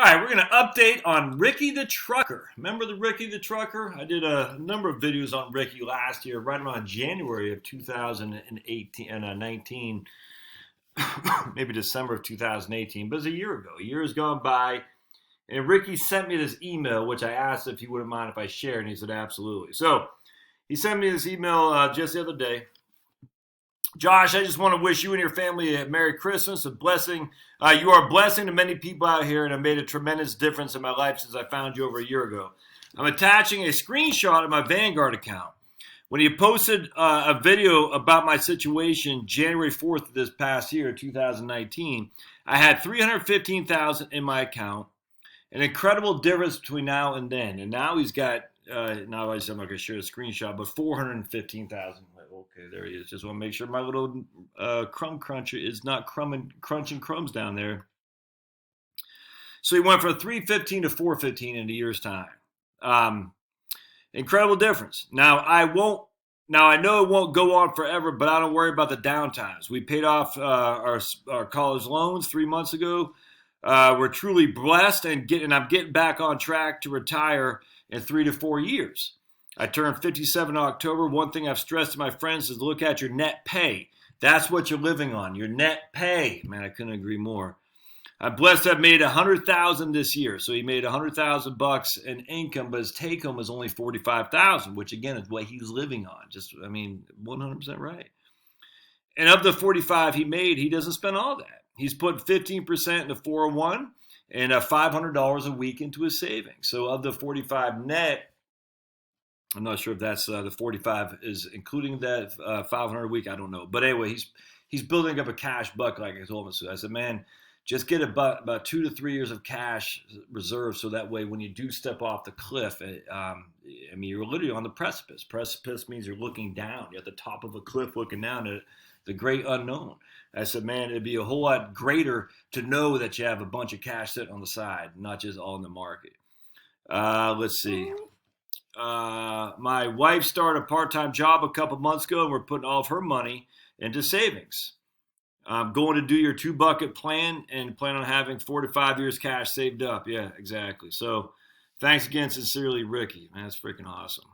All right, we're going to update on Rickey the Trucker. Remember the Rickey the Trucker? I did a number of videos on Rickey last year, right around January of 2018 and 19, maybe December of 2018, but it was a year ago. A year has gone by, and Rickey sent me this email, which I asked if he wouldn't mind if I shared, and he said absolutely. So he sent me this email just the other day. Josh, I just want to wish you and your family a Merry Christmas, a blessing. You are a blessing to many people out here and have made a tremendous difference in my life since I found you over a year ago. I'm attaching a screenshot of my Vanguard account. When you posted a video about my situation January 4th of this past year, 2019, I had $315,000 in my account. An incredible difference between now and then. And now he's got, now I'm not going to share the screenshot, but $415,000. Okay, there he is. Just want to make sure my little crumb cruncher is not crunching crumbs down there. So he went from 315 to 415 in a year's time. Incredible difference. Now I know it won't go on forever, but I don't worry about the downtimes. We paid off our college loans 3 months ago. We're truly blessed, and I'm getting back on track to retire in 3 to 4 years. I turned 57 in October. One thing I've stressed to my friends is look at your net pay. That's what you're living on, your net pay. Man, I couldn't agree more. I'm blessed to have made $100,000 this year. So he made $100,000 in income, but his take home is only $45,000, which again is what he's living on. 100% right. And of the 45 he made, he doesn't spend all that. He's put 15% into 401 and $500 a week into his savings. So of the 45 net, I'm not sure if that's the 45 is including that 500 a week. I don't know. But anyway, he's building up a cash bucket like I told him. So I said, man, just get about 2 to 3 years of cash reserve so that way when you do step off the cliff, you're literally on the precipice. Precipice means you're looking down. You're at the top of a cliff looking down at the great unknown. I said, man, it'd be a whole lot greater to know that you have a bunch of cash sitting on the side, not just all in the market. Let's see. My wife started a part-time job a couple months ago, and we're putting all of her money into savings. I'm going to do your 2-bucket plan and plan on having 4 to 5 years cash saved up. Yeah, exactly. So thanks again, sincerely, Rickey. Man, that's freaking awesome.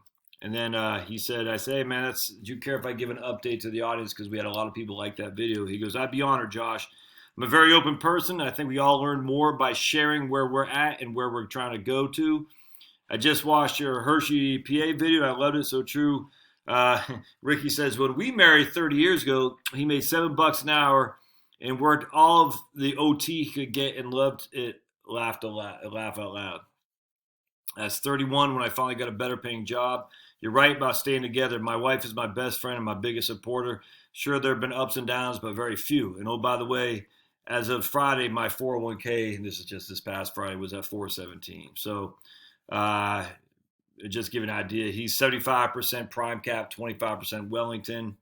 And then he said, I say, hey, man, do you care if I give an update to the audience? Because we had a lot of people like that video. He goes, I'd be honored, Josh. I'm a very open person. I think we all learn more by sharing where we're at and where we're trying to go to. I just watched your Hershey PA video. I loved it. So true. Rickey says, when we married 30 years ago, he made $7 an hour and worked all of the OT he could get and loved it, laugh out loud. That's 31 when I finally got a better paying job. You're right about staying together. My wife is my best friend and my biggest supporter. Sure, there have been ups and downs, but very few. And oh, by the way, as of Friday, my 401k, and this is just this past Friday, was at 417. So, just give an idea. He's 75% prime cap, 25% Wellington,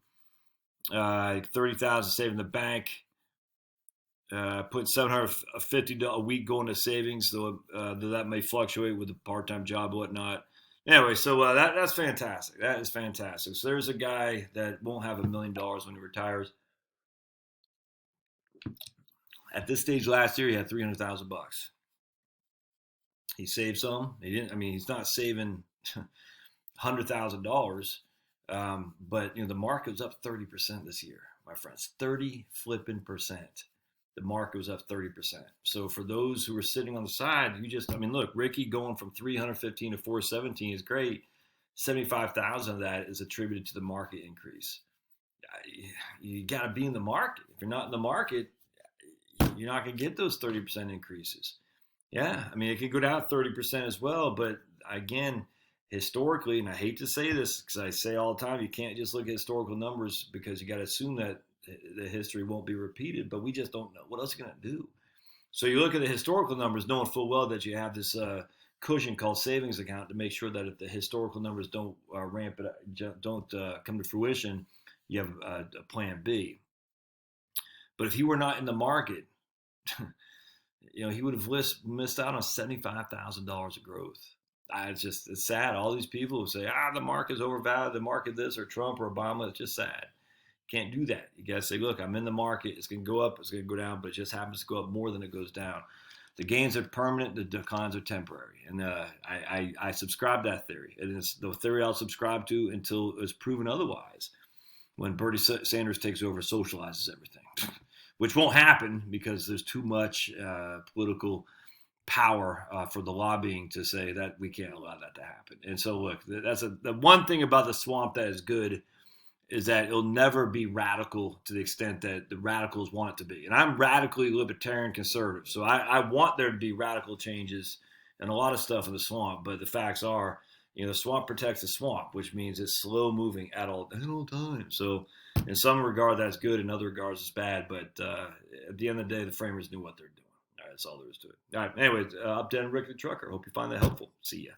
30,000 saved in the bank, put $750 a week going to savings, though that may fluctuate with the part-time job and whatnot. Anyway, so that's fantastic. That is fantastic. So there's a guy that won't have $1 million when he retires. At this stage last year, he had $300,000. He saved some. He's not saving $100,000, but the market was up 30% this year, my friends. 30 flipping percent. The market was up 30%. So for those who are sitting on the side, look, Rickey going from 315 to 417 is great. 75,000 of that is attributed to the market increase. You got to be in the market. If you're not in the market, you're not going to get those 30% increases. Yeah, it could go down 30% as well. But again, historically, and I hate to say this because I say all the time, you can't just look at historical numbers because you got to assume that the history won't be repeated. But we just don't know. What else are you going to do? So you look at the historical numbers, knowing full well that you have this cushion called savings account to make sure that if the historical numbers don't don't come to fruition, you have a plan B. But if he were not in the market, he would have missed out on $75,000 of growth. It's sad. All these people who say, the market's overvalued, the market this, or Trump or Obama, it's just sad. Can't do that. You got to say, look, I'm in the market. It's going to go up. It's going to go down, but it just happens to go up more than it goes down. The gains are permanent, the declines are temporary. And I subscribe to that theory. And it's the theory I'll subscribe to until it's proven otherwise. When Bernie Sanders takes over, socializes everything, which won't happen because there's too much political power for the lobbying to say that we can't allow that to happen. And so, look, that's the one thing about the swamp that is good is that it'll never be radical to the extent that the radicals want it to be. And I'm radically libertarian conservative, so I want there to be radical changes and a lot of stuff in the swamp. But the facts are, the swamp protects the swamp, which means it's slow moving at all times. So in some regard, that's good. In other regards, it's bad. But at the end of the day, the framers knew what they're doing. All right, that's all there is to it. All right, anyways, I'm Dan Rickey the Trucker. Hope you find that helpful. See ya.